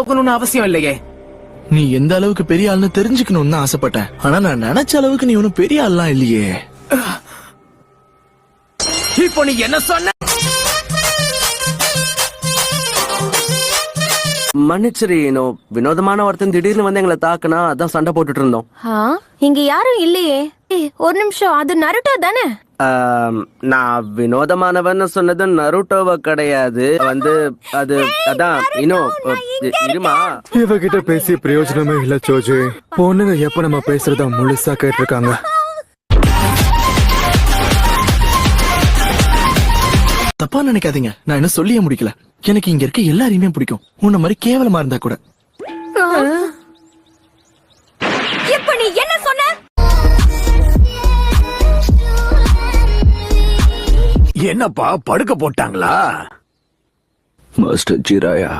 போகணும்னு அவசியம் இல்லையே. நீ எந்த அளவுக்கு பெரிய ஆள்னு தெரிஞ்சுக்கணும்னு தான் ஆசைப்பட்டேன். ஆனா நான் நினைச்ச அளவுக்கு நீ ஒன்னும் பெரிய ஆள்லாம் இல்லையே. இப்போ நீ என்ன சொன்ன? மன்னிச்சிரு, வினோதமான ஒருத்தன் திடீர்னு வந்து எங்களை தாக்குனா அதான் சண்டை போட்டுட்டு இருந்தோம். இங்க யாரும் இல்லையே. ஒரு நிமிஷம், அது நருட்டோ தானே? நான் வினோதமானவன்னு சொன்னது நருட்டோவ கிடையாது. அது அதான் இருமா. இவகிட்ட பேசி பிரயோஜனமே இல்ல சோஜி. பொண்ணுங்க எப்ப நம்ம பேசுறத முழுசா கேட்டிருக்காங்க. தப்பா நினைக்காதீங்க, நான் என்ன சொல்லியே முடிக்கல. எனக்கு இங்க இருக்க எல்லாரையுமே பிடிக்கும், உன்ன மாதிரி கேவலமா இருந்தா கூட. இப்ப நீ என்ன சொன்ன? என்னப்பா படுக்க போட்டாங்களா? Master Jiraiya,